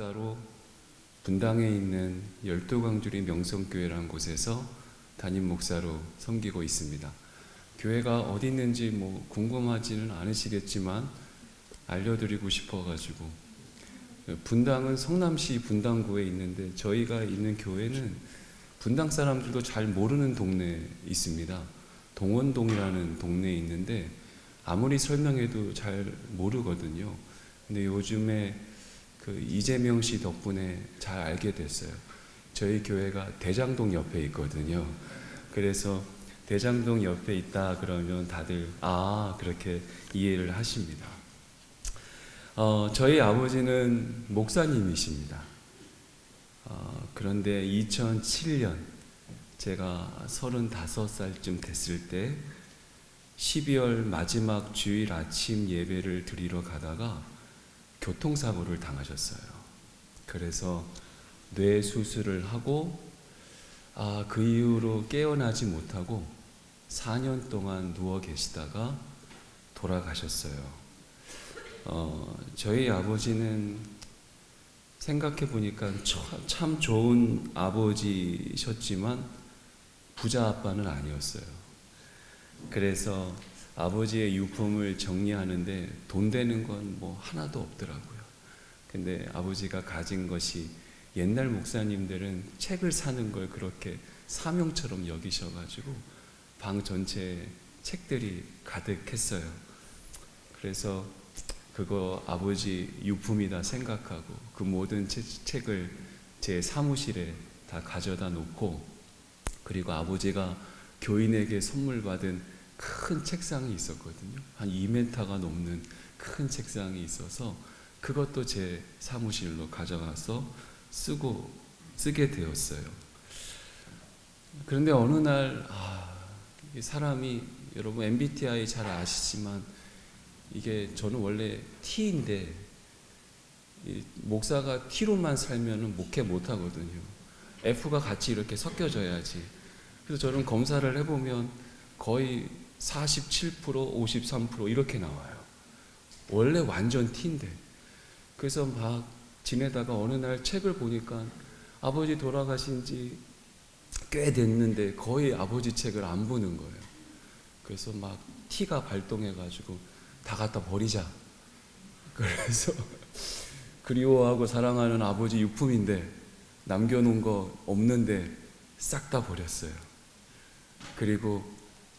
목사로 분당에 있는 열두광주리 명성교회라는 곳에서 담임 목사로 섬기고 있습니다. 교회가 어디 있는지 궁금하지는 않으시겠지만 알려드리고 싶어가지고, 분당은 성남시 분당구에 있는데 저희가 있는 교회는 분당 사람들도 잘 모르는 동네에 있습니다. 동원동이라는 동네에 있는데 아무리 설명해도 잘 모르거든요. 근데 요즘에 이재명 씨 덕분에 잘 알게 됐어요. 저희 교회가 대장동 옆에 있거든요. 그래서 대장동 옆에 있다 그러면 다들 그렇게 이해를 하십니다. 저희 아버지는 목사님이십니다. 그런데 2007년 제가 35살쯤 됐을 때 12월 마지막 주일 아침 예배를 드리러 가다가 교통사고를 당하셨어요. 그래서 뇌 수술을 하고 그 이후로 깨어나지 못하고 4년 동안 누워 계시다가 돌아가셨어요. 저희 아버지는 생각해 보니까 참 좋은 아버지셨지만 부자 아빠는 아니었어요. 그래서 아버지의 유품을 정리하는데 돈 되는 건 하나도 없더라고요. 근데 아버지가 가진 것이, 옛날 목사님들은 책을 사는 걸 그렇게 사명처럼 여기셔가지고 방 전체에 책들이 가득했어요. 그래서 그거 아버지 유품이다 생각하고 그 모든 책을 제 사무실에 다 가져다 놓고, 그리고 아버지가 교인에게 선물 받은 큰 책상이 있었거든요. 한 2m가 넘는 큰 책상이 있어서 그것도 제 사무실로 가져가서 쓰게 되었어요. 그런데 어느 날 사람이, 여러분 MBTI 잘 아시지만 이게 저는 원래 T인데 목사가 T로만 살면 목회 못하거든요. F가 같이 이렇게 섞여져야지. 그래서 저는 검사를 해보면 거의 47%, 53% 이렇게 나와요. 원래 완전 T인데. 그래서 막 지내다가 어느 날 책을 보니까 아버지 돌아가신 지 꽤 됐는데 거의 아버지 책을 안 보는 거예요. 그래서 막 T가 발동해가지고 다 갖다 버리자. 그래서 그리워하고 사랑하는 아버지 유품인데 남겨놓은 거 없는데 싹 다 버렸어요. 그리고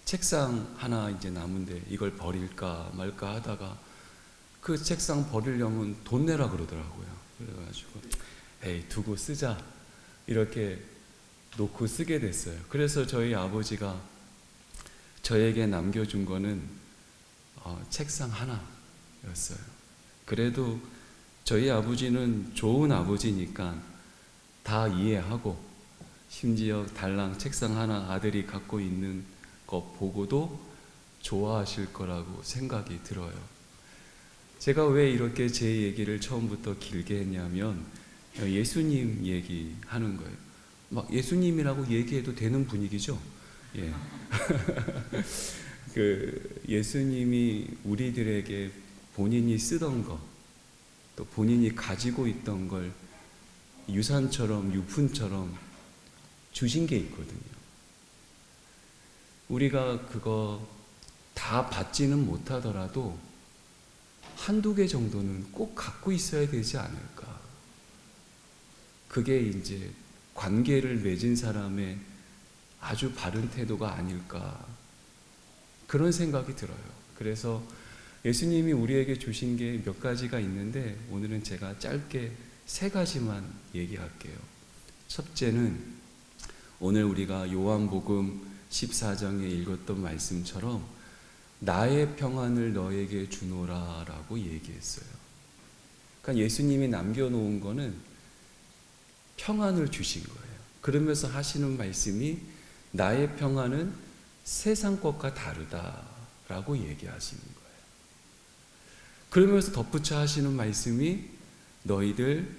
책상 하나 이제 남은데 이걸 버릴까 말까 하다가 그 책상 버리려면 돈 내라 그러더라고요. 그래가지고 에이 두고 쓰자 이렇게 놓고 쓰게 됐어요. 그래서 저희 아버지가 저에게 남겨준 거는 책상 하나였어요. 그래도 저희 아버지는 좋은 아버지니까 다 이해하고, 심지어 달랑 책상 하나 아들이 갖고 있는 것 보고도 좋아하실 거라고 생각이 들어요. 제가 왜 이렇게 제 얘기를 처음부터 길게 했냐면 예수님 얘기하는 거예요. 막 예수님이라고 얘기해도 되는 분위기죠? 예. 예수님이 우리들에게 본인이 쓰던 것, 또 본인이 가지고 있던 걸 유산처럼, 유품처럼 주신 게 있거든요. 우리가 그거 다 받지는 못하더라도 한두 개 정도는 꼭 갖고 있어야 되지 않을까. 그게 이제 관계를 맺은 사람의 아주 바른 태도가 아닐까, 그런 생각이 들어요. 그래서 예수님이 우리에게 주신 게 몇 가지가 있는데 오늘은 제가 짧게 3가지만 얘기할게요. 첫째는 오늘 우리가 요한복음 14장에 읽었던 말씀처럼 나의 평안을 너에게 주노라 라고 얘기했어요. 그러니까 예수님이 남겨놓은 거는 평안을 주신 거예요. 그러면서 하시는 말씀이 나의 평안은 세상 것과 다르다라고 얘기하시는 거예요. 그러면서 덧붙여 하시는 말씀이 너희들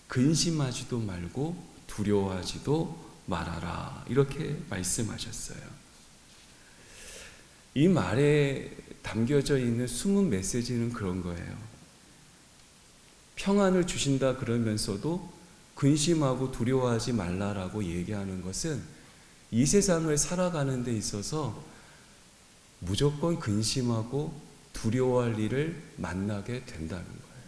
근심하지도 말고 두려워하지도 말아라, 이렇게 말씀하셨어요. 이 말에 담겨져 있는 숨은 메시지는 그런 거예요. 평안을 주신다 그러면서도 근심하고 두려워하지 말라라고 얘기하는 것은 이 세상을 살아가는 데 있어서 무조건 근심하고 두려워할 일을 만나게 된다는 거예요.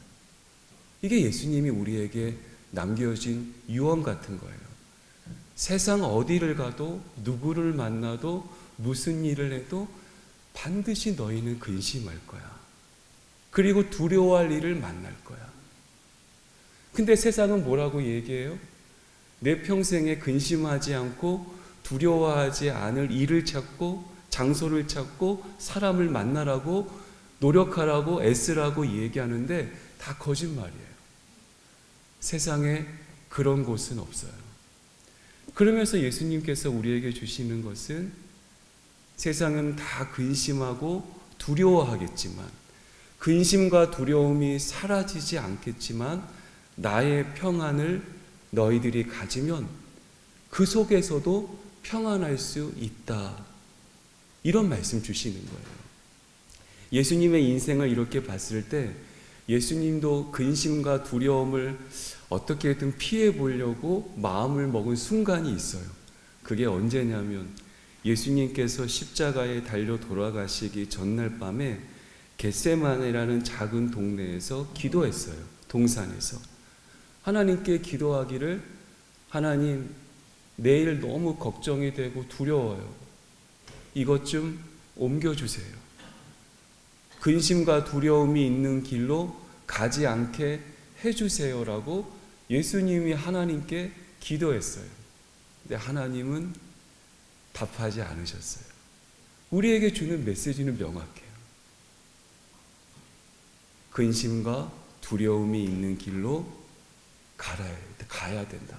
이게 예수님이 우리에게 남겨진 유언 같은 거예요. 세상 어디를 가도 누구를 만나도 무슨 일을 해도 반드시 너희는 근심할 거야. 그리고 두려워할 일을 만날 거야. 근데 세상은 뭐라고 얘기해요? 내 평생에 근심하지 않고 두려워하지 않을 일을 찾고 장소를 찾고 사람을 만나라고 노력하라고 애쓰라고 얘기하는데 다 거짓말이에요. 세상에 그런 곳은 없어요. 그러면서 예수님께서 우리에게 주시는 것은 세상은 다 근심하고 두려워하겠지만 근심과 두려움이 사라지지 않겠지만 나의 평안을 너희들이 가지면 그 속에서도 평안할 수 있다. 이런 말씀 주시는 거예요. 예수님의 인생을 이렇게 봤을 때 예수님도 근심과 두려움을 어떻게든 피해 보려고 마음을 먹은 순간이 있어요. 그게 언제냐면 예수님께서 십자가에 달려 돌아가시기 전날 밤에 겟세마네라는 작은 동네에서 기도했어요. 동산에서. 하나님께 기도하기를 하나님, 내일 너무 걱정이 되고 두려워요. 이것 좀 옮겨주세요. 근심과 두려움이 있는 길로 가지 않게 해주세요라고 예수님이 하나님께 기도했어요. 근데 하나님은 답하지 않으셨어요. 우리에게 주는 메시지는 명확해요. 근심과 두려움이 있는 길로 가야 된다.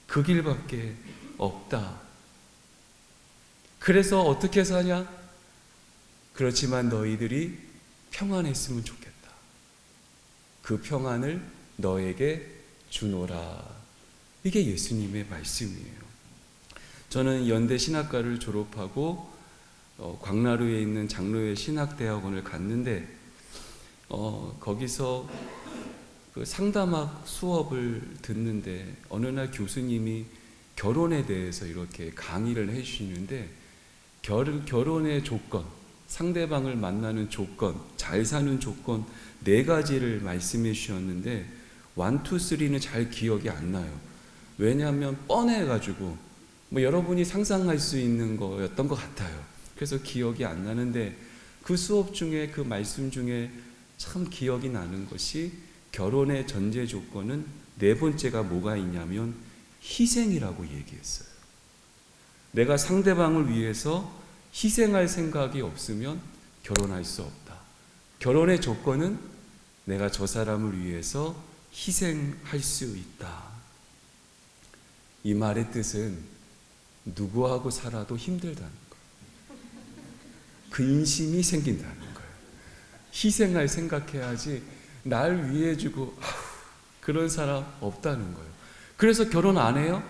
그 길밖에 없다. 그래서 어떻게 사냐? 그렇지만 너희들이 평안했으면 좋겠다. 그 평안을 너에게 주노라. 이게 예수님의 말씀이에요. 저는 연대 신학과를 졸업하고 광나루에 있는 장로회 신학대학원을 갔는데 거기서 그 상담학 수업을 듣는데 어느 날 교수님이 결혼에 대해서 이렇게 강의를 해주시는데 결혼의 조건, 상대방을 만나는 조건, 잘 사는 조건 4가지를 말씀해 주셨는데 1, 2, 3는 잘 기억이 안 나요. 왜냐하면 뻔해가지고 여러분이 상상할 수 있는 거였던 것 같아요. 그래서 기억이 안 나는데 그 수업 중에 그 말씀 중에 참 기억이 나는 것이 결혼의 전제 조건은 4번째가 뭐가 있냐면 희생이라고 얘기했어요. 내가 상대방을 위해서 희생할 생각이 없으면 결혼할 수 없다. 결혼의 조건은 내가 저 사람을 위해서 희생할 수 있다. 이 말의 뜻은 누구하고 살아도 힘들다는 거예요. 근심이 생긴다는 거예요. 희생할 생각해야지 날 위해 주고 그런 사람 없다는 거예요. 그래서 결혼 안 해요?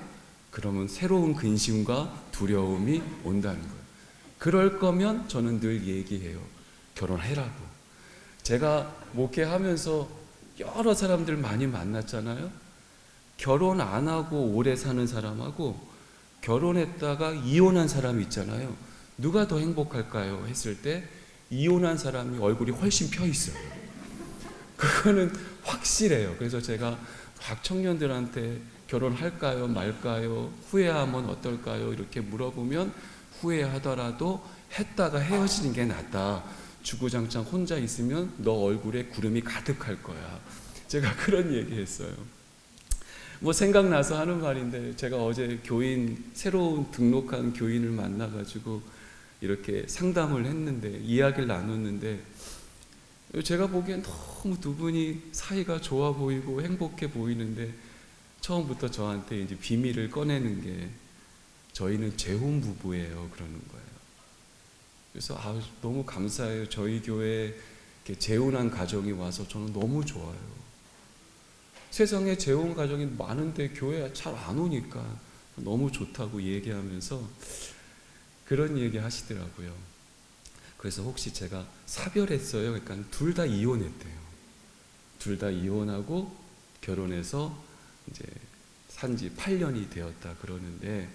그러면 새로운 근심과 두려움이 온다는 거예요. 그럴 거면 저는 늘 얘기해요. 결혼해라고. 제가 목회하면서 여러 사람들 많이 만났잖아요. 결혼 안 하고 오래 사는 사람하고 결혼했다가 이혼한 사람이 있잖아요. 누가 더 행복할까요? 했을 때 이혼한 사람이 얼굴이 훨씬 펴 있어요. 그거는 확실해요. 그래서 제가 막 청년들한테 결혼할까요? 말까요? 후회하면 어떨까요? 이렇게 물어보면 후회하더라도 했다가 헤어지는 게 낫다. 주구장창 혼자 있으면 너 얼굴에 구름이 가득할 거야. 제가 그런 얘기했어요. 생각나서 하는 말인데 제가 어제 새로운 등록한 교인을 만나가지고 이렇게 상담을 했는데 이야기를 나눴는데 제가 보기엔 너무 두 분이 사이가 좋아 보이고 행복해 보이는데 처음부터 저한테 이제 비밀을 꺼내는 게 저희는 재혼 부부예요 그러는 거예요. 그래서 너무 감사해요. 저희 교회에 이렇게 재혼한 가정이 와서 저는 너무 좋아요. 세상에 재혼 가정이 많은데 교회에 잘 안 오니까 너무 좋다고 얘기하면서 그런 얘기 하시더라고요. 그래서 혹시 제가 사별했어요? 그러니까 둘 다 이혼했대요. 둘 다 이혼하고 결혼해서 이제 산지 8년이 되었다 그러는데,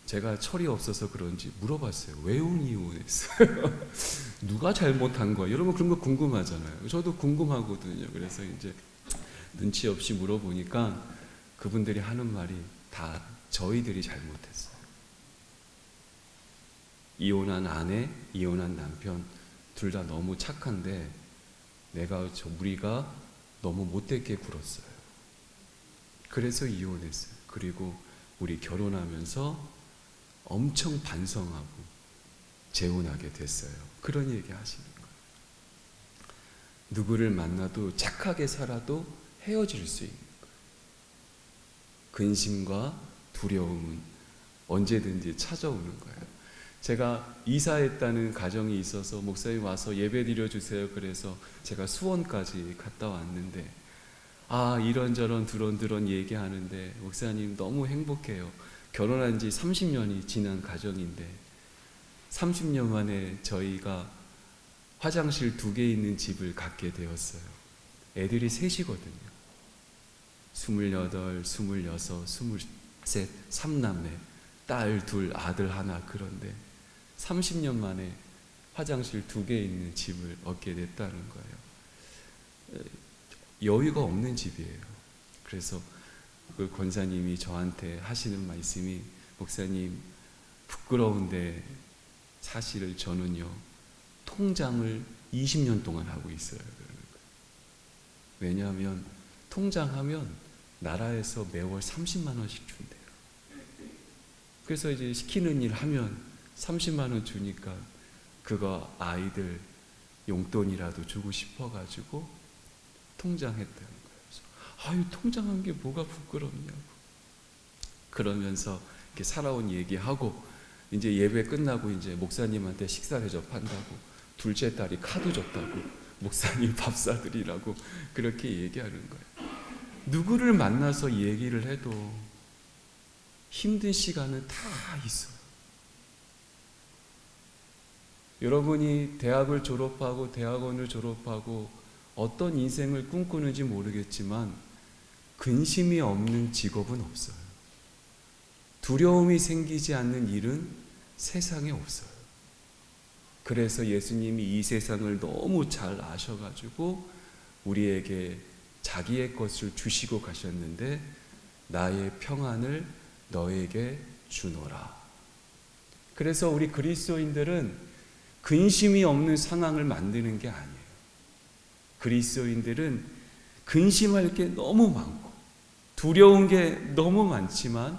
제가 철이 없어서 그런지 물어봤어요. 왜 이혼했어요? 누가 잘못한 거예요? 여러분 그런 거 궁금하잖아요. 저도 궁금하거든요. 그래서 이제 눈치 없이 물어보니까 그분들이 하는 말이 다 저희들이 잘못했어요. 이혼한 아내, 이혼한 남편 둘 다 너무 착한데 우리가 너무 못되게 굴었어요. 그래서 이혼했어요. 그리고 우리 결혼하면서 엄청 반성하고 재혼하게 됐어요. 그런 얘기 하시는 거예요. 누구를 만나도 착하게 살아도 헤어질 수 있는 거예요. 근심과 두려움은 언제든지 찾아오는 거예요. 제가 이사했다는 가정이 있어서 목사님 와서 예배 드려주세요. 그래서 제가 수원까지 갔다 왔는데, 이런저런 두런두런 얘기하는데 목사님 너무 행복해요. 결혼한 지 30년이 지난 가정인데 30년 만에 저희가 화장실 2개 있는 집을 갖게 되었어요. 애들이 셋이거든요. 28, 26, 23, 3남매, 딸 2, 아들 1. 그런데 30년 만에 화장실 2개 있는 집을 얻게 됐다는 거예요. 여유가 없는 집이에요. 그래서 그 권사님이 저한테 하시는 말씀이, 목사님 부끄러운데 사실 저는요 통장을 20년 동안 하고 있어요. 왜냐하면 통장하면 나라에서 매월 30만 원씩 준대요. 그래서 이제 시키는 일 하면 30만 원 주니까 그거 아이들 용돈이라도 주고 싶어가지고 통장했다는 거예요. 통장한 게 뭐가 부끄럽냐고. 그러면서 이렇게 살아온 얘기하고, 이제 예배 끝나고 이제 목사님한테 식사 대접한다고, 둘째 딸이 카드 줬다고, 목사님 밥 사드리라고 그렇게 얘기하는 거예요. 누구를 만나서 얘기를 해도 힘든 시간은 다 있어요. 여러분이 대학을 졸업하고 대학원을 졸업하고 어떤 인생을 꿈꾸는지 모르겠지만 근심이 없는 직업은 없어요. 두려움이 생기지 않는 일은 세상에 없어요. 그래서 예수님이 이 세상을 너무 잘 아셔가지고 우리에게 자기의 것을 주시고 가셨는데, 나의 평안을 너에게 주노라. 그래서 우리 그리스도인들은 근심이 없는 상황을 만드는 게 아니에요. 그리스도인들은 근심할 게 너무 많고 두려운 게 너무 많지만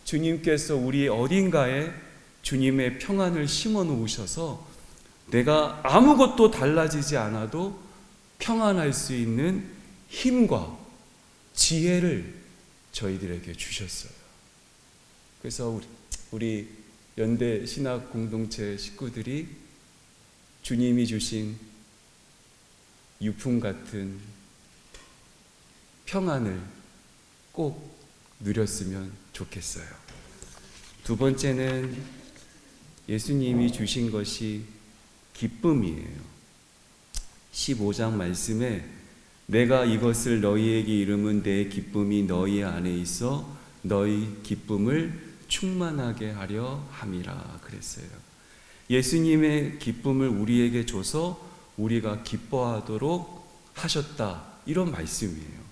주님께서 우리 어딘가에 주님의 평안을 심어 놓으셔서 내가 아무것도 달라지지 않아도 평안할 수 있는 힘과 지혜를 저희들에게 주셨어요. 그래서 우리 연대 신학 공동체 식구들이 주님이 주신 유품 같은 평안을 꼭 누렸으면 좋겠어요. 두 번째는 예수님이 주신 것이 기쁨이에요. 15장 말씀에 내가 이것을 너희에게 이름은 내 기쁨이 너희 안에 있어 너희 기쁨을 충만하게 하려 함이라 그랬어요. 예수님의 기쁨을 우리에게 줘서 우리가 기뻐하도록 하셨다, 이런 말씀이에요.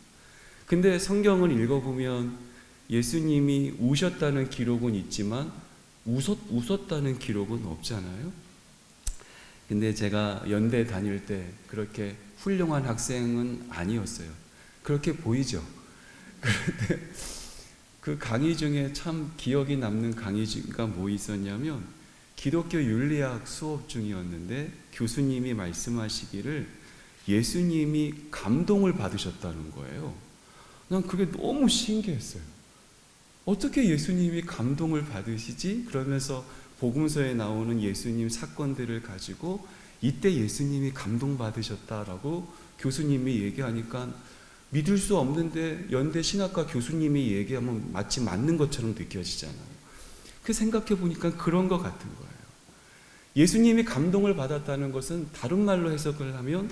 근데 성경을 읽어보면 예수님이 우셨다는 기록은 있지만 웃었다는 기록은 없잖아요. 근데 제가 연대 다닐 때 그렇게 훌륭한 학생은 아니었어요. 그렇게 보이죠. 그런데 그 강의 중에 참 기억이 남는 강의가 뭐 있었냐면, 기독교 윤리학 수업 중이었는데 교수님이 말씀하시기를 예수님이 감동을 받으셨다는 거예요. 난 그게 너무 신기했어요. 어떻게 예수님이 감동을 받으시지? 그러면서 복음서에 나오는 예수님 사건들을 가지고 이때 예수님이 감동받으셨다라고 교수님이 얘기하니까 믿을 수 없는데 연대 신학과 교수님이 얘기하면 마치 맞는 것처럼 느껴지잖아요. 그 생각해 보니까 그런 것 같은 거예요. 예수님이 감동을 받았다는 것은 다른 말로 해석을 하면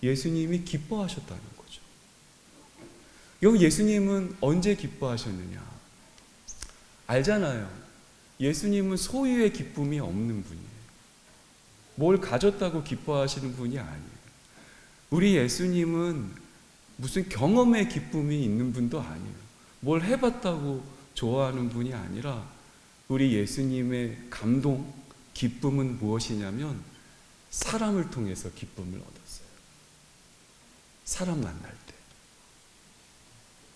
예수님이 기뻐하셨다는 거예요. 여러분, 예수님은 언제 기뻐하셨느냐? 알잖아요. 예수님은 소유의 기쁨이 없는 분이에요. 뭘 가졌다고 기뻐하시는 분이 아니에요. 우리 예수님은 무슨 경험의 기쁨이 있는 분도 아니에요. 뭘 해봤다고 좋아하는 분이 아니라 우리 예수님의 감동, 기쁨은 무엇이냐면 사람을 통해서 기쁨을 얻었어요. 사람 만날 때.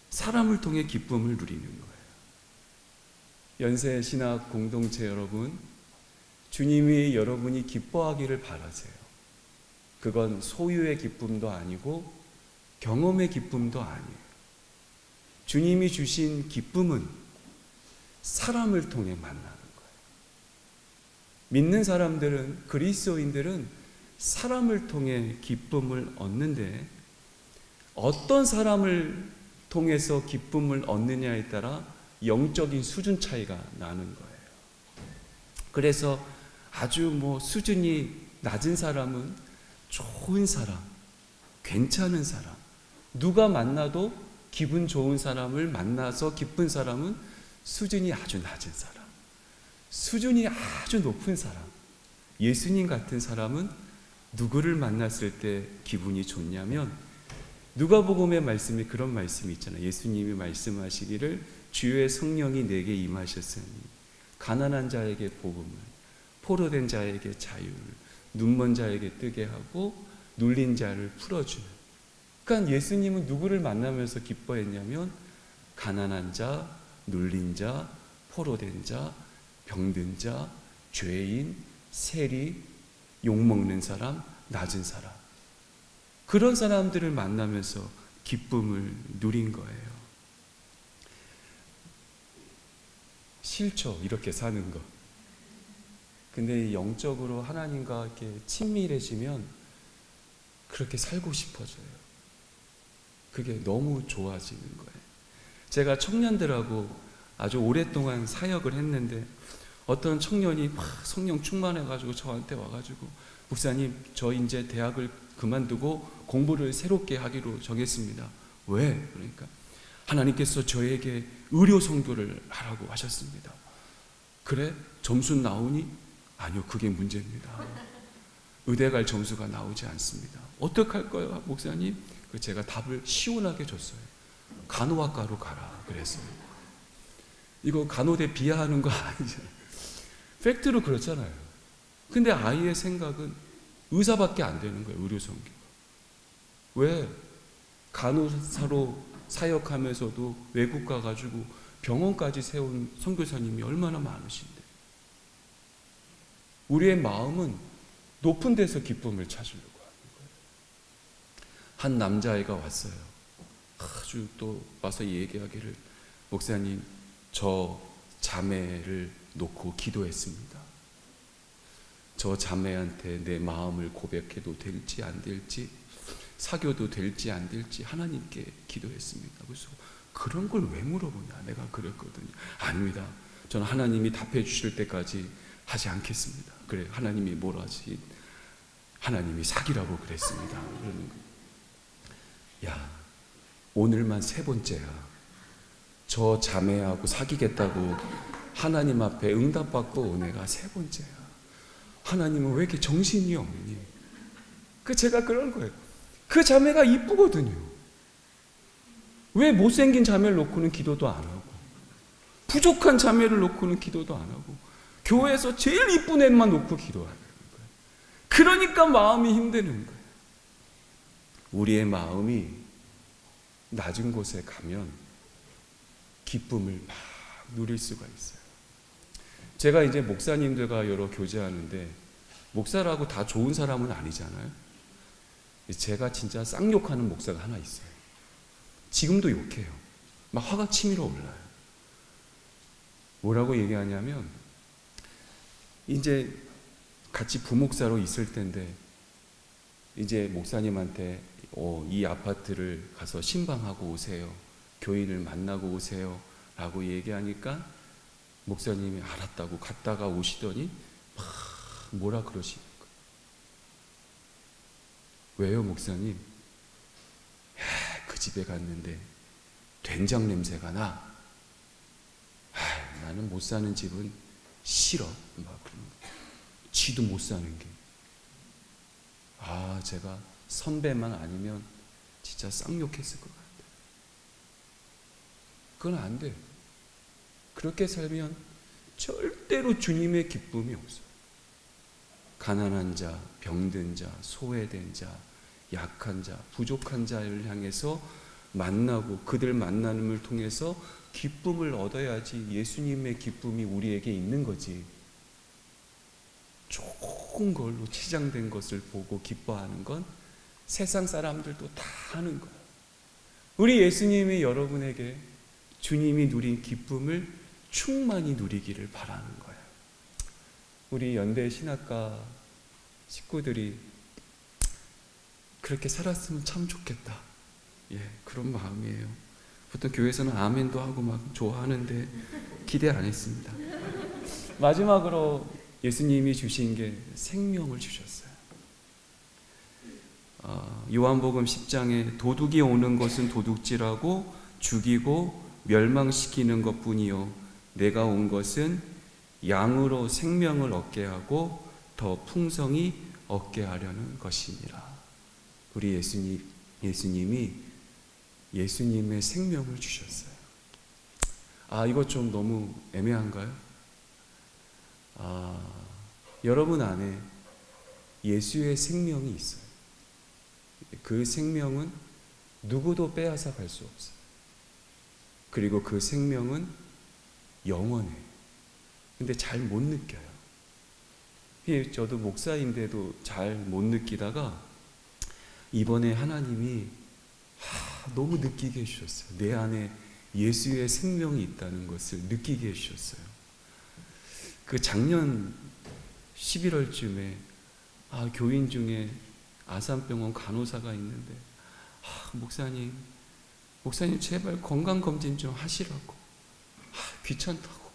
사람을 통해 기쁨을 누리는 거예요. 연세 신학 공동체 여러분, 주님이 여러분이 기뻐하기를 바라세요. 그건 소유의 기쁨도 아니고 경험의 기쁨도 아니에요. 주님이 주신 기쁨은 사람을 통해 만나는 거예요. 믿는 사람들은, 그리스도인들은 사람을 통해 기쁨을 얻는데 어떤 사람을 통해서 기쁨을 얻느냐에 따라 영적인 수준 차이가 나는 거예요. 그래서 아주 수준이 낮은 사람은 좋은 사람, 괜찮은 사람, 누가 만나도 기분 좋은 사람을 만나서 기쁜 사람은 수준이 아주 낮은 사람, 수준이 아주 높은 사람, 예수님 같은 사람은 누구를 만났을 때 기분이 좋냐면, 누가복음의 말씀이 그런 말씀이 있잖아요. 예수님이 말씀하시기를 주의 성령이 내게 임하셨으니 가난한 자에게 복음을, 포로된 자에게 자유를, 눈먼 자에게 뜨게 하고 눌린 자를 풀어주는. 그러니까 예수님은 누구를 만나면서 기뻐했냐면 가난한 자, 눌린 자, 포로된 자, 병든 자, 죄인, 세리, 욕먹는 사람, 낮은 사람, 그런 사람들을 만나면서 기쁨을 누린 거예요. 싫죠, 이렇게 사는 거. 근데 영적으로 하나님과 이렇게 친밀해지면 그렇게 살고 싶어져요. 그게 너무 좋아지는 거예요. 제가 청년들하고 아주 오랫동안 사역을 했는데 어떤 청년이 막 성령 충만해가지고 저한테 와가지고, 목사님, 저 이제 대학을 그만두고 공부를 새롭게 하기로 정했습니다. 왜? 그러니까 하나님께서 저에게 의료 선교를 하라고 하셨습니다. 그래? 점수 나오니? 아니요, 그게 문제입니다. 의대 갈 점수가 나오지 않습니다. 어떡할 거예요, 목사님? 제가 답을 시원하게 줬어요. 간호학과로 가라 그랬어요. 이거 간호대 비하하는 거 아니잖아요. 팩트로 그렇잖아요. 근데 아이의 생각은 의사밖에 안 되는 거예요, 의료 선교가. 왜? 간호사로 사역하면서도 외국 가가지고 병원까지 세운 선교사님이 얼마나 많으신데. 우리의 마음은 높은 데서 기쁨을 찾으려고 하는 거예요. 한 남자아이가 왔어요. 아주 또 와서 얘기하기를, 목사님, 저 자매를 놓고 기도했습니다. 저 자매한테 내 마음을 고백해도 될지 안 될지, 사교도 될지 안 될지 하나님께 기도했습니다. 그래서 그런 걸 왜 물어보냐, 내가 그랬거든요. 아닙니다, 저는 하나님이 답해 주실 때까지 하지 않겠습니다. 그래, 하나님이 뭐라 하지? 하나님이 사귀라고 그랬습니다. 그러는 거예요. 야, 오늘만 3번째야. 저 자매하고 사귀겠다고 하나님 앞에 응답받고 내가 3번째야. 하나님은 왜 이렇게 정신이 없니? 제가 그런 거예요. 그 자매가 이쁘거든요. 왜 못생긴 자매를 놓고는 기도도 안 하고, 부족한 자매를 놓고는 기도도 안 하고, 교회에서 제일 이쁜 애만 놓고 기도하는 거예요. 그러니까 마음이 힘드는 거예요. 우리의 마음이 낮은 곳에 가면 기쁨을 막 누릴 수가 있어요. 제가 이제 목사님들과 여러 교제하는데, 목사라고 다 좋은 사람은 아니잖아요. 제가 진짜 쌍욕하는 목사가 하나 있어요. 지금도 욕해요. 막 화가 치밀어 올라요. 뭐라고 얘기하냐면, 이제 같이 부목사로 있을 텐데 이제 목사님한테 이 아파트를 가서 신방하고 오세요, 교인을 만나고 오세요 라고 얘기하니까 목사님이 알았다고 갔다가 오시더니 막 뭐라 그러시는 거예요. 왜요, 목사님? 그 집에 갔는데 된장 냄새가 나. 나는 못 사는 집은 싫어. 막 그런 거. 지도 못 사는 게. 제가 선배만 아니면 진짜 쌍욕했을 것 같아요. 그건 안 돼요. 그렇게 살면 절대로 주님의 기쁨이 없어요. 가난한 자, 병든 자, 소외된 자, 약한 자, 부족한 자를 향해서 만나고 그들 만남을 통해서 기쁨을 얻어야지 예수님의 기쁨이 우리에게 있는 거지. 좋은 걸로 치장된 것을 보고 기뻐하는 건 세상 사람들도 다 하는 거예요. 우리 예수님이 여러분에게 주님이 누린 기쁨을 충만히 누리기를 바라는 거예요. 우리 연대 신학과 식구들이 그렇게 살았으면 참 좋겠다. 그런 마음이에요. 보통 교회에서는 아멘도 하고 막 좋아하는데 기대 안 했습니다. 마지막으로 예수님이 주신 게 생명을 주셨어요. 요한복음 10장에 도둑이 오는 것은 도둑질하고 죽이고 멸망시키는 것뿐이요 내가 온 것은 양으로 생명을 얻게 하고 더 풍성히 얻게 하려는 것이니라. 우리 예수님이 예수님의 생명을 주셨어요. 이거 좀 너무 애매한가요? 여러분 안에 예수의 생명이 있어요. 그 생명은 누구도 빼앗아 갈 수 없어요. 그리고 그 생명은 영원해요. 근데 잘 못 느껴요. 저도 목사인데도 잘 못 느끼다가 이번에 하나님이 너무 느끼게 해주셨어요. 내 안에 예수의 생명이 있다는 것을 느끼게 해주셨어요. 그 작년 11월쯤에 교인 중에 아산병원 간호사가 있는데 목사님 제발 건강검진 좀 하시라고. 귀찮다고.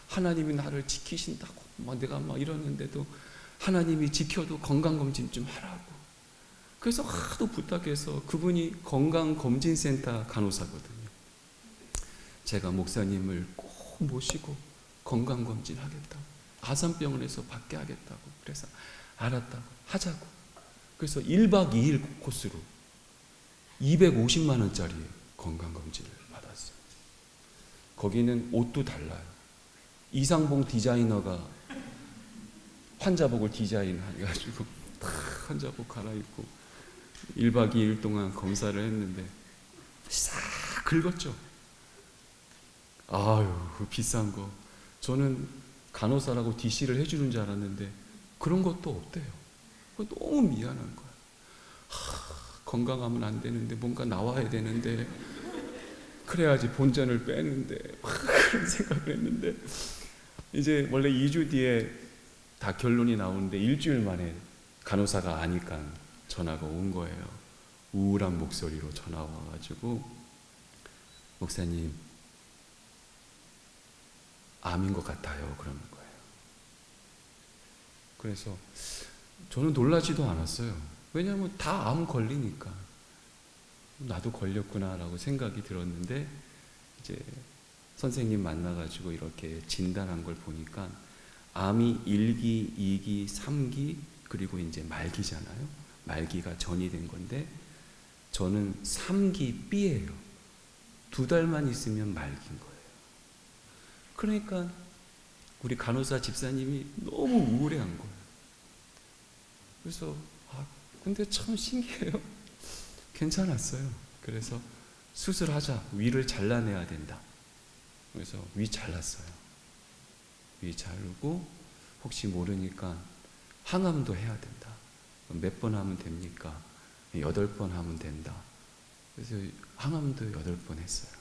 하나님이 나를 지키신다고. 내가 이러는데도 하나님이 지켜도 건강검진 좀 하라고. 그래서 하도 부탁해서 그분이 건강검진센터 간호사거든요. 제가 목사님을 꼭 모시고 건강검진 하겠다고. 아산병원에서 받게 하겠다고. 그래서 알았다고. 하자고. 그래서 1박 2일 코스로 250만 원짜리 건강검진을 받았어요. 거기는 옷도 달라요. 이상봉 디자이너가 환자복을 디자인해가지고 환자복 갈아입고 1박 2일 동안 검사를 했는데 싹 긁었죠. 그 비싼 거. 저는 간호사라고 DC를 해주는 줄 알았는데 그런 것도 없대요. 너무 미안한 거야. 건강하면 안 되는데 뭔가 나와야 되는데 그래야지 본전을 빼는데 그런 생각을 했는데 이제 원래 2주 뒤에 다 결론이 나오는데 일주일 만에 간호사가 아니까 전화가 온 거예요. 우울한 목소리로 전화가 와가지고 목사님 암인 것 같아요 그러는 거예요. 그래서 저는 놀라지도 않았어요. 왜냐하면 다 암 걸리니까 나도 걸렸구나 라고 생각이 들었는데 이제 선생님 만나가지고 이렇게 진단한 걸 보니까 암이 1기, 2기, 3기 그리고 이제 말기잖아요. 말기가 전이 된 건데 저는 3기 B예요. 2달만 있으면 말기인 거예요. 그러니까 우리 간호사 집사님이 너무 우울해한 거예요. 그래서 근데 참 신기해요. 괜찮았어요. 그래서 수술하자. 위를 잘라내야 된다. 그래서 위 잘랐어요. 위 자르고 혹시 모르니까 항암도 해야 된다. 몇 번 하면 됩니까? 8번 하면 된다. 그래서 항암도 8번 했어요.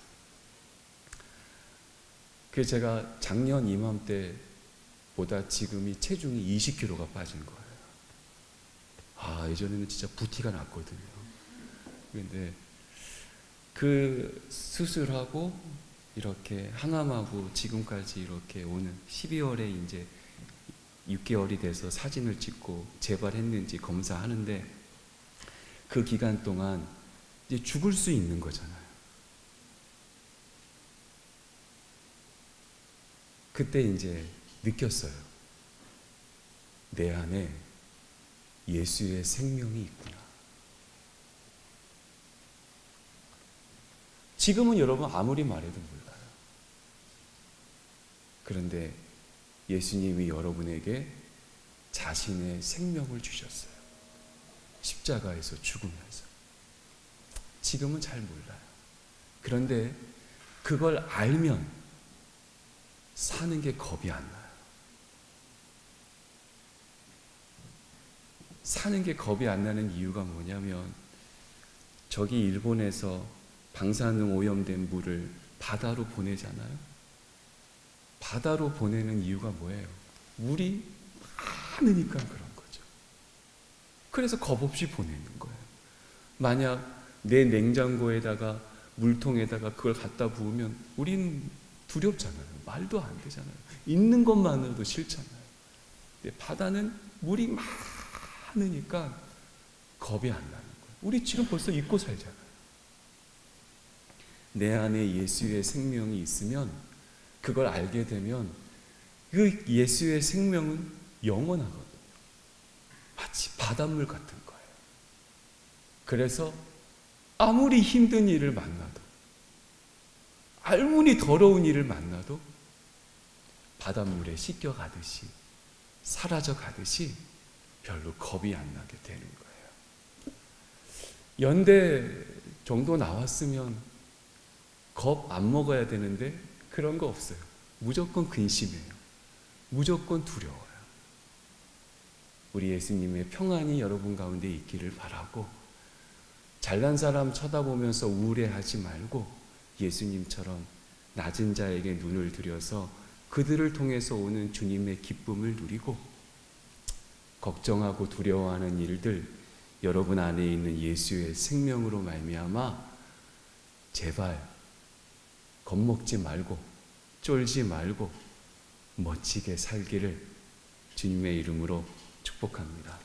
그래서 제가 작년 이맘때보다 지금이 체중이 20kg가 빠진 거예요. 예전에는 진짜 부티가 났거든요. 근데 그 수술하고 이렇게 항암하고 지금까지 이렇게 오는 12월에 이제 6개월이 돼서 사진을 찍고 재발했는지 검사하는데 그 기간 동안 이제 죽을 수 있는 거잖아요. 그때 이제 느꼈어요. 내 안에 예수의 생명이 있구나. 지금은 여러분 아무리 말해도 몰라요. 그런데 예수님이 여러분에게 자신의 생명을 주셨어요. 십자가에서 죽으면서. 지금은 잘 몰라요. 그런데 그걸 알면 사는 게 겁이 안 나요. 사는 게 겁이 안 나는 이유가 뭐냐면, 저기 일본에서 방사능 오염된 물을 바다로 보내잖아요. 바다로 보내는 이유가 뭐예요? 물이 많으니까 그런 거죠. 그래서 겁 없이 보내는 거예요. 만약 내 냉장고에다가 물통에다가 그걸 갖다 부으면 우린 두렵잖아요. 말도 안 되잖아요. 있는 것만으로도 싫잖아요. 근데 바다는 물이 많으니까 겁이 안 나는 거예요. 우리 지금 벌써 잊고 살잖아요. 내 안에 예수의 생명이 있으면, 그걸 알게 되면 그 예수의 생명은 영원하거든요. 마치 바닷물 같은 거예요. 그래서 아무리 힘든 일을 만나도, 아무리 더러운 일을 만나도 바닷물에 씻겨가듯이, 사라져가듯이 별로 겁이 안 나게 되는 거예요. 연대 정도 나왔으면 겁 안 먹어야 되는데 그런 거 없어요. 무조건 근심해요. 무조건 두려워요. 우리 예수님의 평안이 여러분 가운데 있기를 바라고, 잘난 사람 쳐다보면서 우울해하지 말고 예수님처럼 낮은 자에게 눈을 들여서 그들을 통해서 오는 주님의 기쁨을 누리고, 걱정하고 두려워하는 일들 여러분 안에 있는 예수의 생명으로 말미암아 제발 겁먹지 말고 쫄지 말고 멋지게 살기를 주님의 이름으로 축복합니다.